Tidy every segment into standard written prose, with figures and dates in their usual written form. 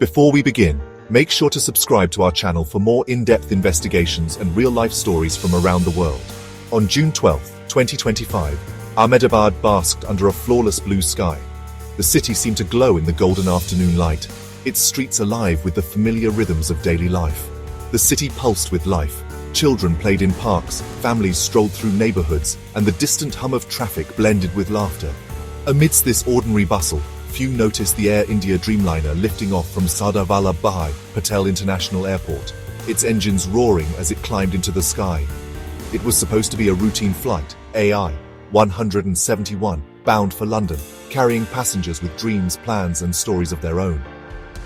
Before we begin, make sure to subscribe to our channel for more in-depth investigations and real-life stories from around the world. On June 12, 2025, Ahmedabad basked under a flawless blue sky. The city seemed to glow in the golden afternoon light, its streets alive with the familiar rhythms of daily life. The city pulsed with life. Children played in parks, families strolled through neighborhoods, and the distant hum of traffic blended with laughter. Amidst this ordinary bustle, few noticed the Air India Dreamliner lifting off from Sardar Vallabhbhai Patel International Airport, its engines roaring as it climbed into the sky. It was supposed to be a routine flight, AI-171, bound for London, carrying passengers with dreams, plans, and stories of their own.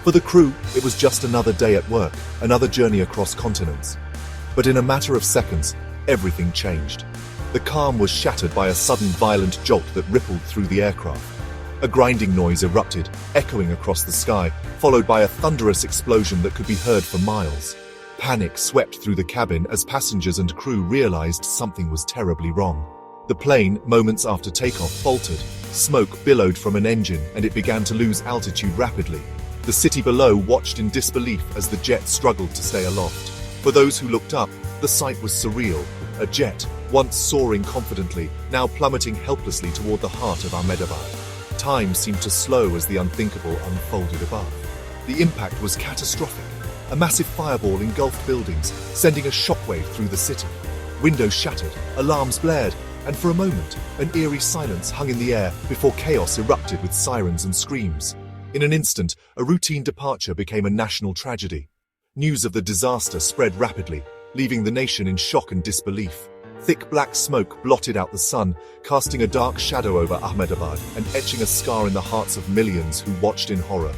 For the crew, it was just another day at work, another journey across continents. But in a matter of seconds, everything changed. The calm was shattered by a sudden violent jolt that rippled through the aircraft. A grinding noise erupted, echoing across the sky, followed by a thunderous explosion that could be heard for miles. Panic swept through the cabin as passengers and crew realized something was terribly wrong. The plane, moments after takeoff, faltered. Smoke billowed from an engine and it began to lose altitude rapidly. The city below watched in disbelief as the jet struggled to stay aloft. For those who looked up, the sight was surreal. A jet, once soaring confidently, now plummeting helplessly toward the heart of Ahmedabad. Time seemed to slow as the unthinkable unfolded above. The impact was catastrophic. A massive fireball engulfed buildings, sending a shockwave through the city. Windows shattered, alarms blared, and for a moment, an eerie silence hung in the air before chaos erupted with sirens and screams. In an instant, a routine departure became a national tragedy. News of the disaster spread rapidly, leaving the nation in shock and disbelief. Thick black smoke blotted out the sun, casting a dark shadow over Ahmedabad and etching a scar in the hearts of millions who watched in horror.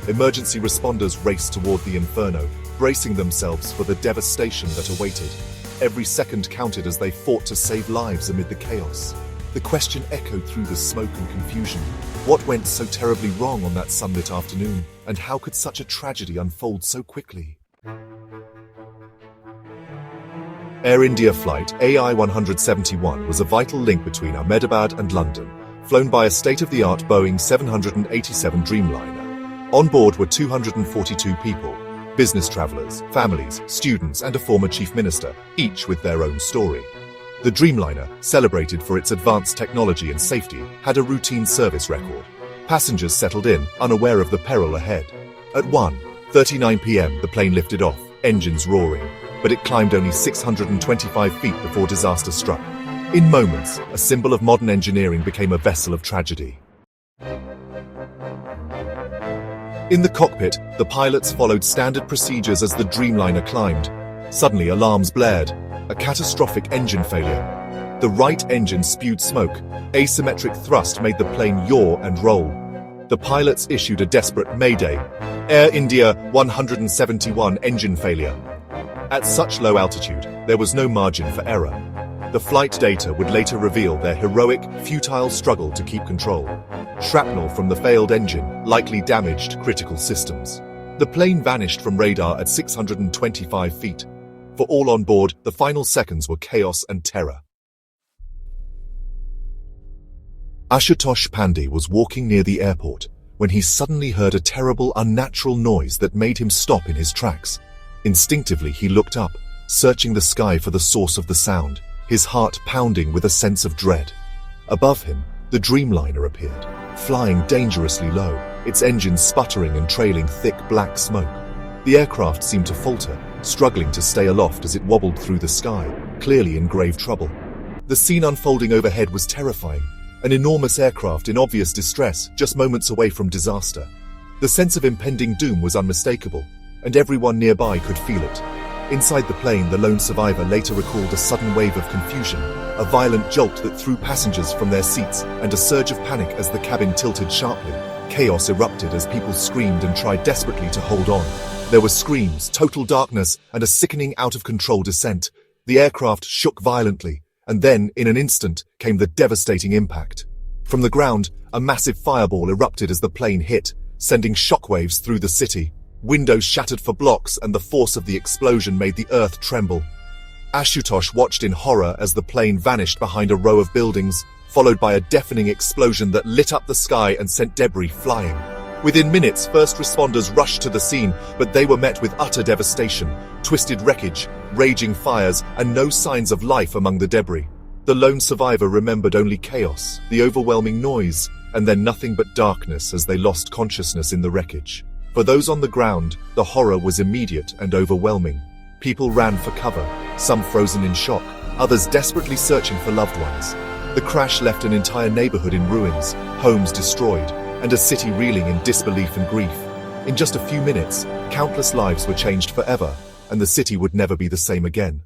Emergency responders raced toward the inferno, bracing themselves for the devastation that awaited. Every second counted as they fought to save lives amid the chaos. The question echoed through the smoke and confusion. What went so terribly wrong on that sunlit afternoon, and how could such a tragedy unfold so quickly? Air India flight AI-171 was a vital link between Ahmedabad and London, flown by a state-of-the-art Boeing 787 Dreamliner. On board were 242 people, business travelers, families, students, and a former chief minister, each with their own story. The Dreamliner, celebrated for its advanced technology and safety, had a routine service record. Passengers settled in, unaware of the peril ahead. At 1:39 p.m., the plane lifted off, engines roaring, but it climbed only 625 feet before disaster struck. In moments, a symbol of modern engineering became a vessel of tragedy. In the cockpit, the pilots followed standard procedures as the Dreamliner climbed. Suddenly, alarms blared. A catastrophic engine failure. The right engine spewed smoke. Asymmetric thrust made the plane yaw and roll. The pilots issued a desperate mayday. Air India 171 engine failure. At such low altitude, there was no margin for error. The flight data would later reveal their heroic, futile struggle to keep control. Shrapnel from the failed engine likely damaged critical systems. The plane vanished from radar at 625 feet. For all on board, the final seconds were chaos and terror. Ashutosh Pandey was walking near the airport when he suddenly heard a terrible, unnatural noise that made him stop in his tracks. Instinctively, he looked up, searching the sky for the source of the sound, his heart pounding with a sense of dread. Above him, the Dreamliner appeared, flying dangerously low, its engines sputtering and trailing thick black smoke. The aircraft seemed to falter, struggling to stay aloft as it wobbled through the sky, clearly in grave trouble. The scene unfolding overhead was terrifying, an enormous aircraft in obvious distress, just moments away from disaster. The sense of impending doom was unmistakable, and everyone nearby could feel it. Inside the plane, the lone survivor later recalled a sudden wave of confusion, a violent jolt that threw passengers from their seats, and a surge of panic as the cabin tilted sharply. Chaos erupted as people screamed and tried desperately to hold on. There were screams, total darkness, and a sickening out-of-control descent. The aircraft shook violently, and then, in an instant, came the devastating impact. From the ground, a massive fireball erupted as the plane hit, sending shockwaves through the city. Windows shattered for blocks, and the force of the explosion made the earth tremble. Ashutosh watched in horror as the plane vanished behind a row of buildings, followed by a deafening explosion that lit up the sky and sent debris flying. Within minutes, first responders rushed to the scene, but they were met with utter devastation, twisted wreckage, raging fires, and no signs of life among the debris. The lone survivor remembered only chaos, the overwhelming noise, and then nothing but darkness as they lost consciousness in the wreckage. For those on the ground, the horror was immediate and overwhelming. People ran for cover, some frozen in shock, others desperately searching for loved ones. The crash left an entire neighborhood in ruins, homes destroyed, and a city reeling in disbelief and grief. In just a few minutes, countless lives were changed forever, and the city would never be the same again.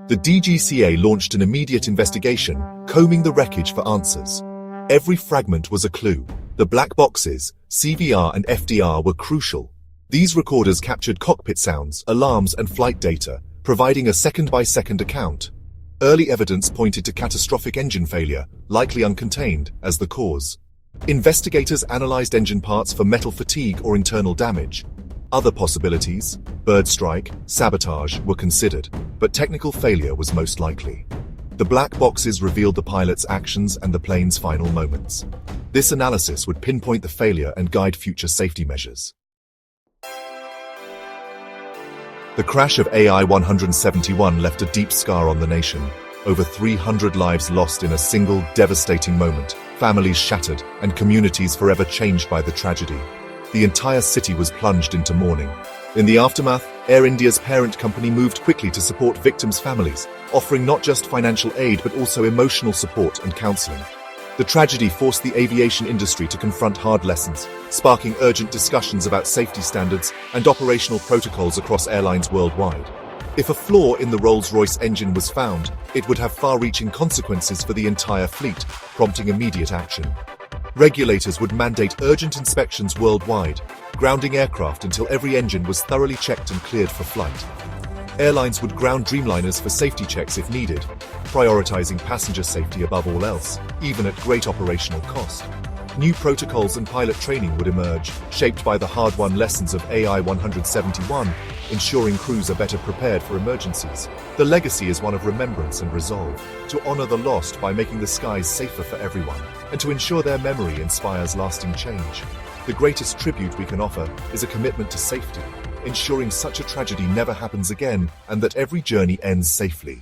The DGCA launched an immediate investigation, combing the wreckage for answers. Every fragment was a clue. The black boxes, CVR and FDR, were crucial. These recorders captured cockpit sounds, alarms, and flight data, providing a second-by-second account. Early evidence pointed to catastrophic engine failure, likely uncontained, as the cause. Investigators analyzed engine parts for metal fatigue or internal damage. Other possibilities, bird strike, sabotage, were considered, but technical failure was most likely. The black boxes revealed the pilot's actions and the plane's final moments. This analysis would pinpoint the failure and guide future safety measures. The crash of AI-171 left a deep scar on the nation. Over 300 lives lost in a single devastating moment, families shattered, and communities forever changed by the tragedy. The entire city was plunged into mourning. In the aftermath, Air India's parent company moved quickly to support victims' families, offering not just financial aid but also emotional support and counseling. The tragedy forced the aviation industry to confront hard lessons, sparking urgent discussions about safety standards and operational protocols across airlines worldwide. If a flaw in the Rolls-Royce engine was found, it would have far-reaching consequences for the entire fleet, prompting immediate action. Regulators would mandate urgent inspections worldwide, grounding aircraft until every engine was thoroughly checked and cleared for flight. Airlines would ground Dreamliners for safety checks if needed, prioritizing passenger safety above all else, even at great operational cost. New protocols and pilot training would emerge, shaped by the hard-won lessons of AI-171, ensuring crews are better prepared for emergencies. The legacy is one of remembrance and resolve, to honor the lost by making the skies safer for everyone, and to ensure their memory inspires lasting change. The greatest tribute we can offer is a commitment to safety, ensuring such a tragedy never happens again and that every journey ends safely.